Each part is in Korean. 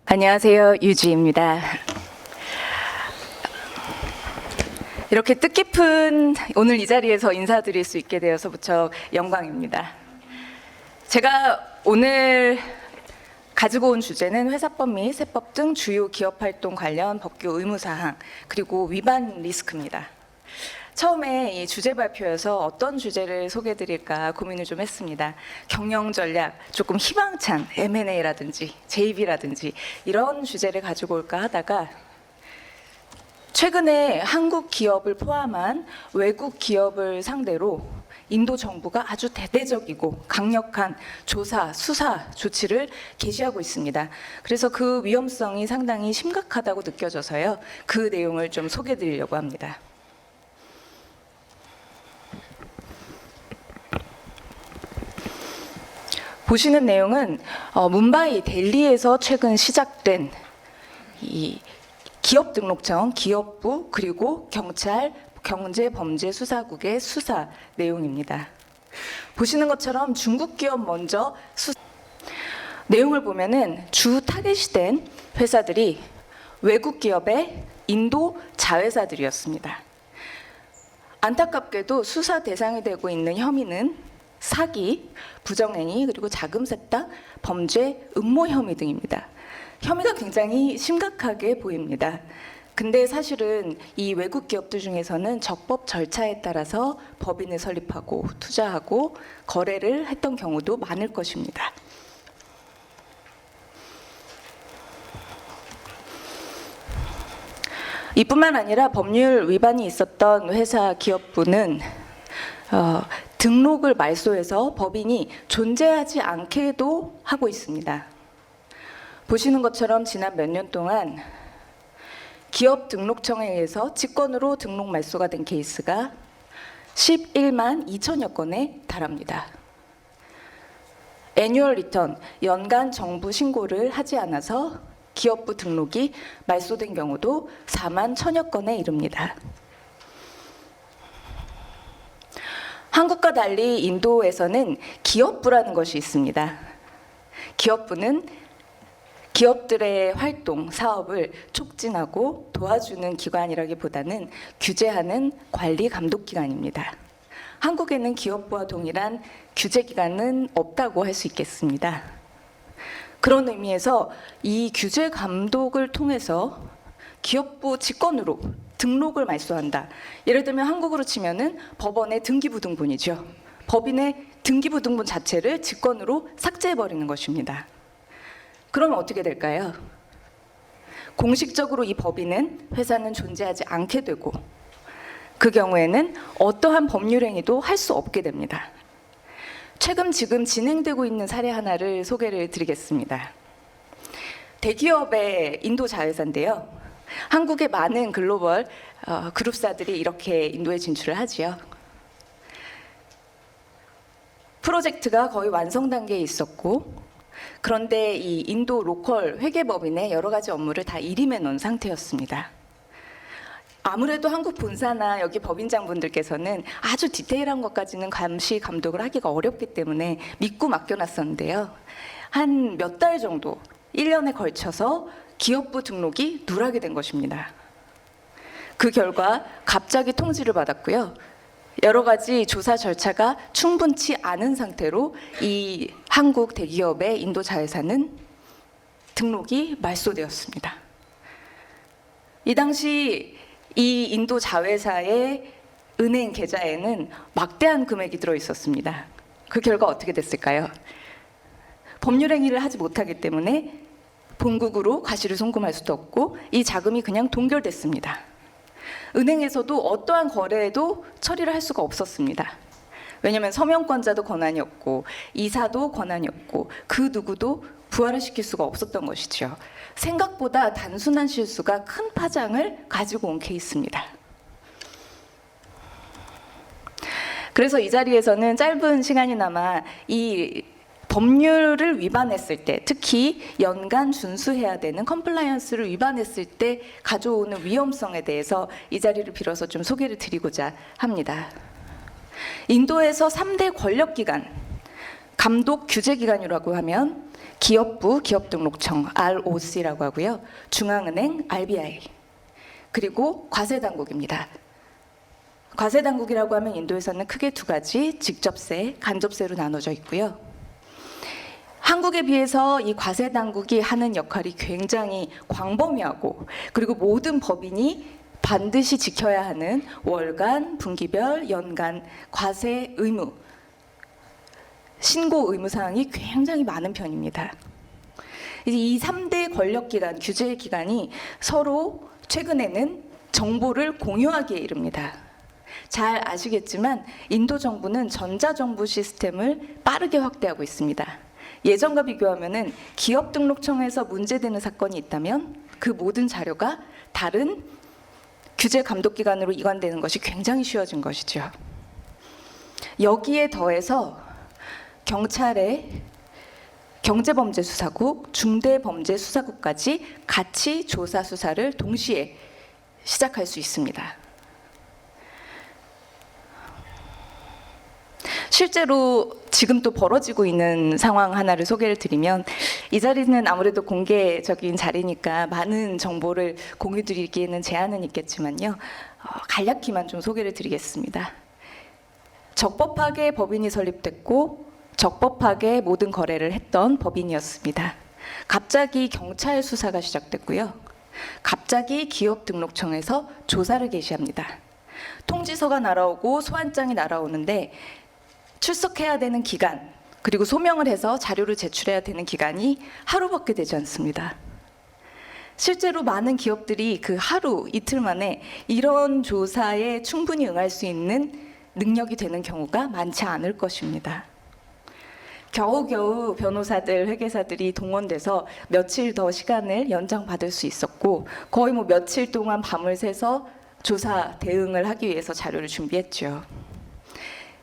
안녕하세요. 유지입니다. 이렇게 뜻깊은 오늘 이 자리에서 인사드릴 수 있게 되어서 무척 영광입니다. 제가 오늘 가지고 온 주제는 회사법 및 세법 등 주요 기업활동 관련 법규 의무사항 그리고 위반 리스크입니다. 처음에 이 주제 발표여서 어떤 주제를 소개해드릴까 고민을 좀 했습니다. 경영 전략, 조금 희망찬 M&A라든지 JV라든지 이런 주제를 가지고 올까 하다가 최근에 한국 기업을 포함한 외국 기업을 상대로 인도 정부가 아주 대대적이고 강력한 조사, 수사 조치를 개시하고 있습니다. 그래서 그 위험성이 상당히 심각하다고 느껴져서요. 그 내용을 좀 소개해드리려고 합니다. 보시는 내용은 뭄바이 델리에서 최근 시작된 이 기업 등록청, 기업부 그리고 경찰, 경제범죄수사국의 수사 내용입니다. 보시는 것처럼 중국 기업 먼저 내용을 보면은 주 타겟이 된 회사들이 외국 기업의 인도 자회사들이었습니다. 안타깝게도 수사 대상이 되고 있는 혐의는 사기, 부정행위, 그리고 자금 세탁, 범죄, 음모 혐의 등입니다. 혐의가 굉장히 심각하게 보입니다. 근데 사실은 이 외국 기업들 중에서는 적법 절차에 따라서 법인을 설립하고 투자하고 거래를 했던 경우도 많을 것입니다. 이뿐만 아니라 법률 위반이 있었던 회사 기업부는 등록을 말소해서 법인이 존재하지 않게도 하고 있습니다. 보시는 것처럼 지난 몇 년 동안 기업 등록청에 의해서 직권으로 등록 말소가 된 케이스가 11만 2천여 건에 달합니다. 애뉴얼 리턴, 연간 정부 신고를 하지 않아서 기업부 등록이 말소된 경우도 4만 1천여 건에 이릅니다. 한국과 달리 인도에서는 기업부라는 것이 있습니다. 기업부는 기업들의 활동, 사업을 촉진하고 도와주는 기관이라기보다는 규제하는 관리 감독 기관입니다. 한국에는 기업부와 동일한 규제 기관은 없다고 할 수 있겠습니다. 그런 의미에서 이 규제 감독을 통해서 기업부 직권으로 등록을 말소한다. 예를 들면 한국으로 치면은 법원의 등기부등본이죠. 법인의 등기부등본 자체를 직권으로 삭제해버리는 것입니다. 그러면 어떻게 될까요? 공식적으로 이 법인은 회사는 존재하지 않게 되고 그 경우에는 어떠한 법률 행위도 할 수 없게 됩니다. 지금 진행되고 있는 사례 하나를 소개를 드리겠습니다. 대기업의 인도 자회사인데요. 한국의 많은 글로벌 그룹사들이 이렇게 인도에 진출을 하지요. 프로젝트가 거의 완성 단계에 있었고 그런데 이 인도 로컬 회계법인의 여러 가지 업무를 다 일임해 놓은 상태였습니다. 아무래도 한국 본사나 여기 법인장분들께서는 아주 디테일한 것까지는 감시 감독을 하기가 어렵기 때문에 믿고 맡겨놨었는데요. 한 몇 달 정도, 1년에 걸쳐서 기업부 등록이 누락이 된 것입니다. 그 결과 갑자기 통지를 받았고요. 여러 가지 조사 절차가 충분치 않은 상태로 이 한국 대기업의 인도 자회사는 등록이 말소되었습니다. 이 당시 이 인도 자회사의 은행 계좌에는 막대한 금액이 들어 있었습니다. 그 결과 어떻게 됐을까요? 법률 행위를 하지 못하기 때문에 본국으로 과실을 송금할 수도 없고 이 자금이 그냥 동결됐습니다. 은행에서도 어떠한 거래에도 처리를 할 수가 없었습니다. 왜냐하면 서명권자도 권한이었고 이사도 권한이었고 그 누구도 부활을 시킬 수가 없었던 것이죠. 생각보다 단순한 실수가 큰 파장을 가지고 온 케이스입니다. 그래서 이 자리에서는 짧은 시간이나마 이 법률을 위반했을 때, 특히 연간 준수해야 되는 컴플라이언스를 위반했을 때 가져오는 위험성에 대해서 이 자리를 빌어서 좀 소개를 드리고자 합니다. 인도에서 3대 권력기관, 감독 규제기관이라고 하면 기업부 기업등록청 ROC라고 하고요. 중앙은행 RBI, 그리고 과세당국입니다. 과세당국이라고 하면 인도에서는 크게 두 가지, 직접세, 간접세로 나눠져 있고요. 한국에 비해서 이 과세당국이 하는 역할이 굉장히 광범위하고, 그리고 모든 법인이 반드시 지켜야 하는 월간, 분기별, 연간 과세 의무, 신고 의무 사항이 굉장히 많은 편입니다. 이 3대 권력기관, 규제기관이 서로 최근에는 정보를 공유하기에 이릅니다. 잘 아시겠지만 인도 정부는 전자정부 시스템을 빠르게 확대하고 있습니다. 예전과 비교하면은 기업등록청에서 문제되는 사건이 있다면 그 모든 자료가 다른 규제 감독기관으로 이관되는 것이 굉장히 쉬워진 것이죠. 여기에 더해서 경찰의 경제범죄수사국, 중대범죄수사국까지 같이 조사 수사를 동시에 시작할 수 있습니다. 실제로 지금 또 벌어지고 있는 상황 하나를 소개를 드리면, 이 자리는 아무래도 공개적인 자리니까 많은 정보를 공유드리기에는 제한은 있겠지만요, 간략히만 좀 소개를 드리겠습니다. 적법하게 법인이 설립됐고 적법하게 모든 거래를 했던 법인이었습니다. 갑자기 경찰 수사가 시작됐고요. 갑자기 기업등록청에서 조사를 개시합니다. 통지서가 날아오고 소환장이 날아오는데 출석해야 되는 기간, 그리고 소명을 해서 자료를 제출해야 되는 기간이 하루밖에 되지 않습니다. 실제로 많은 기업들이 그 하루, 이틀 만에 이런 조사에 충분히 응할 수 있는 능력이 되는 경우가 많지 않을 것입니다. 겨우겨우 변호사들, 회계사들이 동원돼서 며칠 더 시간을 연장받을 수 있었고, 거의 뭐 며칠 동안 밤을 새서 조사 대응을 하기 위해서 자료를 준비했죠.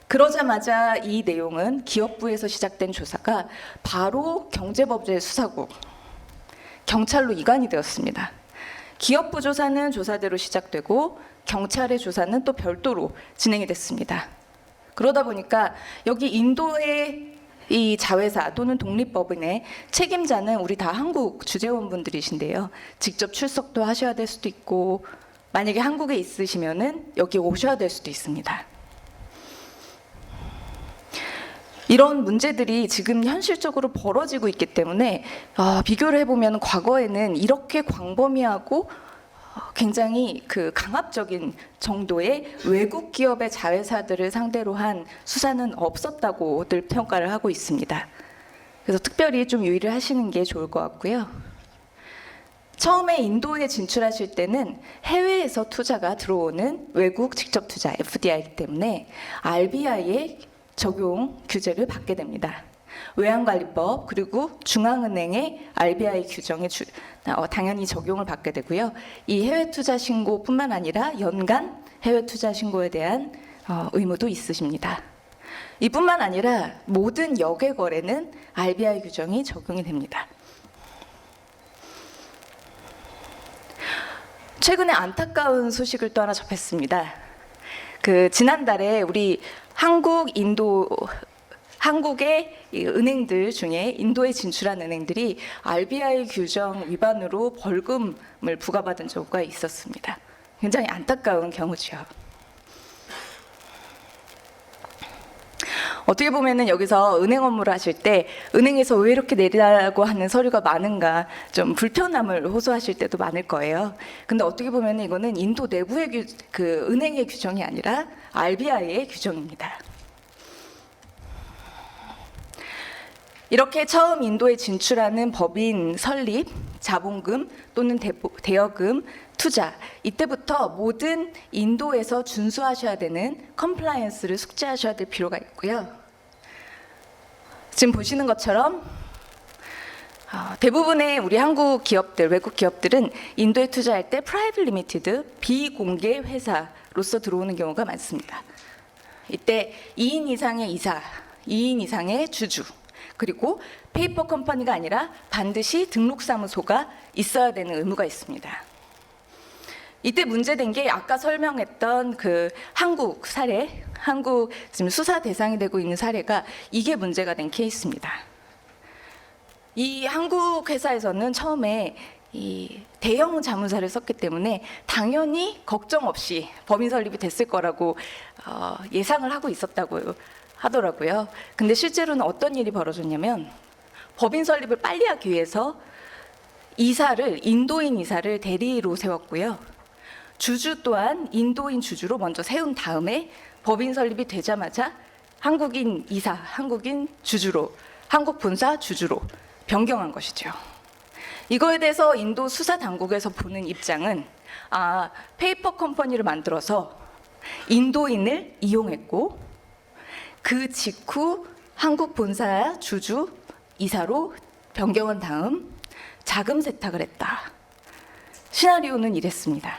그러자마자 이 내용은 기업부에서 시작된 조사가 바로 경제범죄수사국, 경찰로 이관이 되었습니다. 기업부 조사는 조사대로 시작되고 경찰의 조사는 또 별도로 진행이 됐습니다. 그러다 보니까 여기 인도의 이 자회사 또는 독립법인의 책임자는 우리 다 한국 주재원분들이신데요. 직접 출석도 하셔야 될 수도 있고, 만약에 한국에 있으시면은 여기 오셔야 될 수도 있습니다. 이런 문제들이 지금 현실적으로 벌어지고 있기 때문에 비교를 해보면 과거에는 이렇게 광범위하고 굉장히 그 강압적인 정도의 외국 기업의 자회사들을 상대로 한 수사는 없었다고들 평가를 하고 있습니다. 그래서 특별히 좀 유의를 하시는 게 좋을 것 같고요. 처음에 인도에 진출하실 때는 해외에서 투자가 들어오는 외국 직접 투자 FDI이기 때문에 RBI의 적용 규제를 받게 됩니다. 외환관리법, 그리고 중앙은행의 RBI 규정에 당연히 적용을 받게 되고요. 이 해외 투자 신고뿐만 아니라 연간 해외 투자 신고에 대한 의무도 있으십니다. 이뿐만 아니라 모든 역외 거래는 RBI 규정이 적용이 됩니다. 최근에 안타까운 소식을 또 하나 접했습니다. 지난달에 우리 한국의 은행들 중에 인도에 진출한 은행들이 RBI 규정 위반으로 벌금을 부과받은 적이 있었습니다. 굉장히 안타까운 경우죠. 어떻게 보면은 여기서 은행 업무를 하실 때 은행에서 왜 이렇게 내리라고 하는 서류가 많은가 좀 불편함을 호소하실 때도 많을 거예요. 근데 어떻게 보면은 이거는 인도 내부의 은행의 규정이 아니라 RBI의 규정입니다. 이렇게 처음 인도에 진출하는 법인 설립, 자본금 또는 대여금, 투자, 이때부터 모든 인도에서 준수하셔야 되는 컴플라이언스를 숙지하셔야 될 필요가 있고요. 지금 보시는 것처럼 대부분의 우리 한국 기업들, 외국 기업들은 인도에 투자할 때 프라이빗 리미티드, 비공개 회사로서 들어오는 경우가 많습니다. 이때 2인 이상의 이사, 2인 이상의 주주, 그리고 페이퍼 컴퍼니가 아니라 반드시 등록사무소가 있어야 되는 의무가 있습니다. 이때 문제된 게 아까 설명했던 그 한국 사례, 한국 지금 수사 대상이 되고 있는 사례가 이게 문제가 된 케이스입니다. 이 한국 회사에서는 처음에 이 대형 자문사를 썼기 때문에 당연히 걱정 없이 법인 설립이 됐을 거라고 예상을 하고 있었다고 하더라고요. 근데 실제로는 어떤 일이 벌어졌냐면 법인 설립을 빨리 하기 위해서 인도인 이사를 대리로 세웠고요. 주주 또한 인도인 주주로 먼저 세운 다음에 법인 설립이 되자마자 한국인 이사, 한국인 주주로, 한국 본사 주주로 변경한 것이죠. 이거에 대해서 인도 수사 당국에서 보는 입장은 페이퍼 컴퍼니를 만들어서 인도인을 이용했고 그 직후 한국 본사 주주 이사로 변경한 다음 자금 세탁을 했다. 시나리오는 이랬습니다.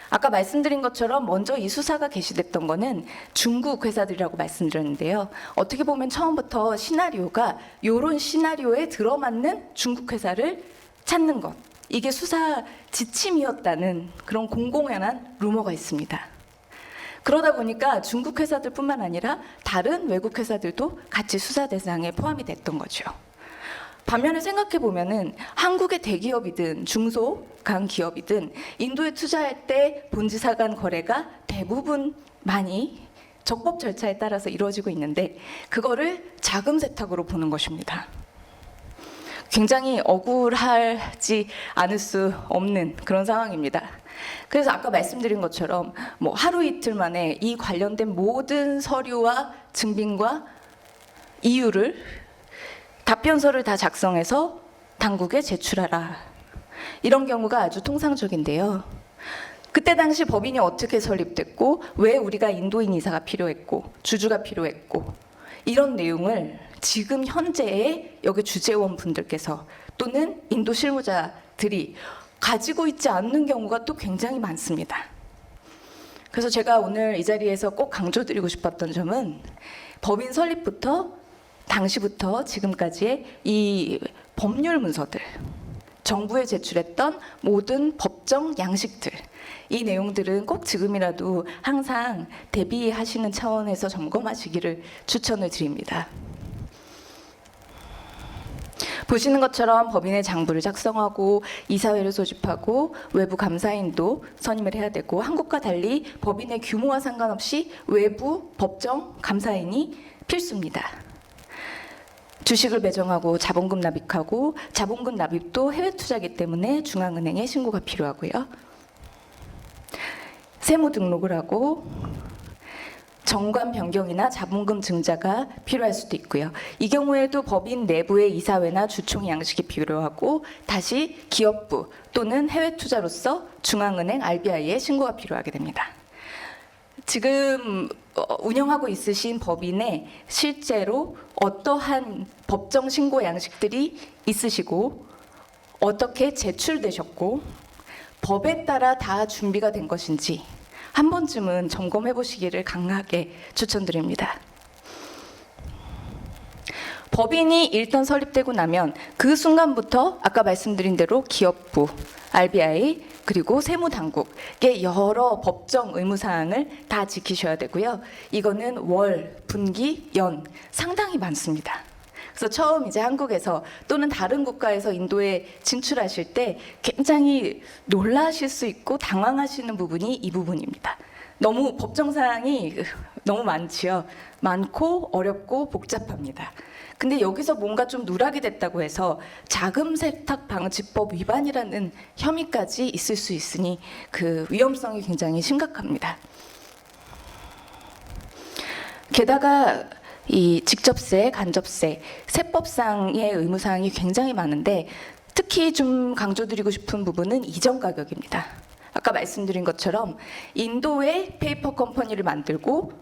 아까 말씀드린 것처럼 먼저 이 수사가 개시됐던 거는 중국 회사들이라고 말씀드렸는데요. 어떻게 보면 처음부터 시나리오가 이런 시나리오에 들어맞는 중국 회사를 찾는 것. 이게 수사 지침이었다는 그런 공공연한 루머가 있습니다. 그러다 보니까 중국 회사들뿐만 아니라 다른 외국 회사들도 같이 수사 대상에 포함이 됐던 거죠. 반면에 생각해 보면은 한국의 대기업이든 중소간 기업이든 인도에 투자할 때 본지사 간 거래가 대부분 많이 적법 절차에 따라서 이루어지고 있는데 그거를 자금 세탁으로 보는 것입니다. 굉장히 억울하지 않을 수 없는 그런 상황입니다. 그래서 아까 말씀드린 것처럼 뭐 하루 이틀 만에 이 관련된 모든 서류와 증빙과 이유를 답변서를 다 작성해서 당국에 제출하라. 이런 경우가 아주 통상적인데요. 그때 당시 법인이 어떻게 설립됐고 왜 우리가 인도인 이사가 필요했고 주주가 필요했고 이런 내용을 지금 현재의 여기 주재원 분들께서 또는 인도 실무자들이 가지고 있지 않는 경우가 또 굉장히 많습니다. 그래서 제가 오늘 이 자리에서 꼭 강조드리고 싶었던 점은 법인 설립부터 당시부터 지금까지의 이 법률 문서들, 정부에 제출했던 모든 법정 양식들, 이 내용들은 꼭 지금이라도 항상 대비하시는 차원에서 점검하시기를 추천을 드립니다. 보시는 것처럼 법인의 장부를 작성하고 이사회를 소집하고 외부 감사인도 선임을 해야 되고 한국과 달리 법인의 규모와 상관없이 외부 법정 감사인이 필수입니다. 주식을 배정하고 자본금 납입하고 자본금 납입도 해외 투자이기 때문에 중앙은행에 신고가 필요하고요. 세무 등록을 하고 정관 변경이나 자본금 증자가 필요할 수도 있고요. 이 경우에도 법인 내부의 이사회나 주총 양식이 필요하고 다시 기업부 또는 해외 투자로서 중앙은행 RBI에 신고가 필요하게 됩니다. 지금 운영하고 있으신 법인에 실제로 어떠한 법정 신고 양식들이 있으시고 어떻게 제출되셨고 법에 따라 다 준비가 된 것인지 한 번쯤은 점검해 보시기를 강하게 추천드립니다. 법인이 일단 설립되고 나면 그 순간부터 아까 말씀드린 대로 기업부, RBI 그리고 세무당국의 여러 법정 의무사항을 다 지키셔야 되고요. 이거는 월, 분기, 연 상당히 많습니다. 그래서 처음 이제 한국에서 또는 다른 국가에서 인도에 진출하실 때 굉장히 놀라실 수 있고 당황하시는 부분이 이 부분입니다. 너무 법정사항이 너무 많지요. 많고 어렵고 복잡합니다. 근데 여기서 뭔가 좀 누락이 됐다고 해서 자금 세탁 방지법 위반이라는 혐의까지 있을 수 있으니 그 위험성이 굉장히 심각합니다. 게다가 이 직접세, 간접세, 세법상의 의무사항이 굉장히 많은데 특히 좀 강조드리고 싶은 부분은 이전 가격입니다. 아까 말씀드린 것처럼 인도의 페이퍼 컴퍼니를 만들고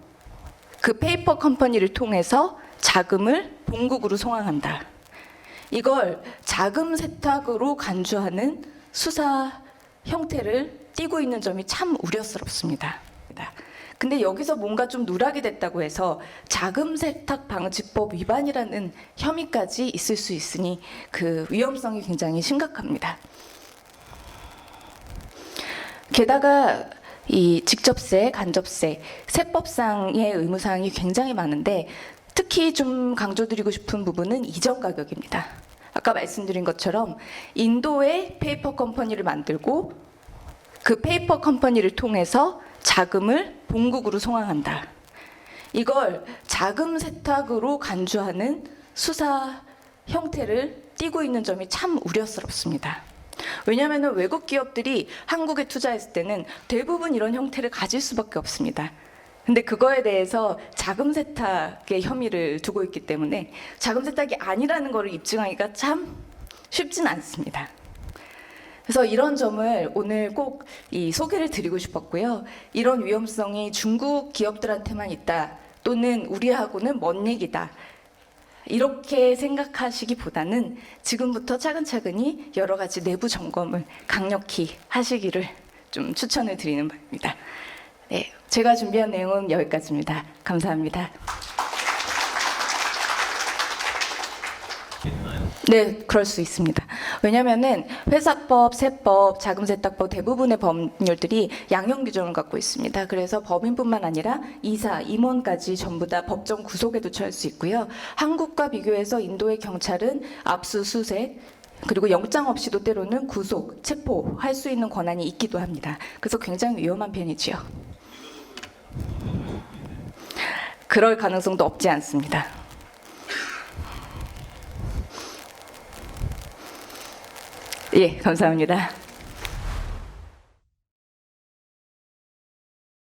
그 페이퍼 컴퍼니를 통해서 자금을 본국으로 송환한다. 이걸 자금 세탁으로 간주하는 수사 형태를 띠고 있는 점이 참 우려스럽습니다. 근데 여기서 뭔가 좀 누락이 됐다고 해서 자금 세탁 방지법 위반이라는 혐의까지 있을 수 있으니 그 위험성이 굉장히 심각합니다. 게다가 이 직접세, 간접세, 세법상의 의무사항이 굉장히 많은데 특히 좀 강조드리고 싶은 부분은 이전 가격입니다. 아까 말씀드린 것처럼 인도에 페이퍼 컴퍼니를 만들고 그 페이퍼 컴퍼니를 통해서 자금을 본국으로 송환한다. 이걸 자금 세탁으로 간주하는 수사 형태를 띠고 있는 점이 참 우려스럽습니다. 왜냐하면 외국 기업들이 한국에 투자했을 때는 대부분 이런 형태를 가질 수밖에 없습니다. 근데 그거에 대해서 자금 세탁의 혐의를 두고 있기 때문에 자금 세탁이 아니라는 것을 입증하기가 참 쉽진 않습니다. 그래서 이런 점을 오늘 꼭 이 소개를 드리고 싶었고요. 이런 위험성이 중국 기업들한테만 있다 또는 우리하고는 먼 얘기다. 이렇게 생각하시기보다는 지금부터 차근차근히 여러 가지 내부 점검을 강력히 하시기를 좀 추천을 드리는 바입니다. 네, 제가 준비한 내용은 여기까지입니다. 감사합니다. 네, 그럴 수 있습니다. 왜냐하면은 회사법, 세법, 자금세탁법 대부분의 법률들이 양형 규정을 갖고 있습니다. 그래서 법인뿐만 아니라 이사, 임원까지 전부 다 법정 구속에도 처할 수 있고요. 한국과 비교해서 인도의 경찰은 압수수색 그리고 영장 없이도 때로는 구속, 체포할 수 있는 권한이 있기도 합니다. 그래서 굉장히 위험한 편이지요. 그럴 가능성도 없지 않습니다. 예, 감사합니다.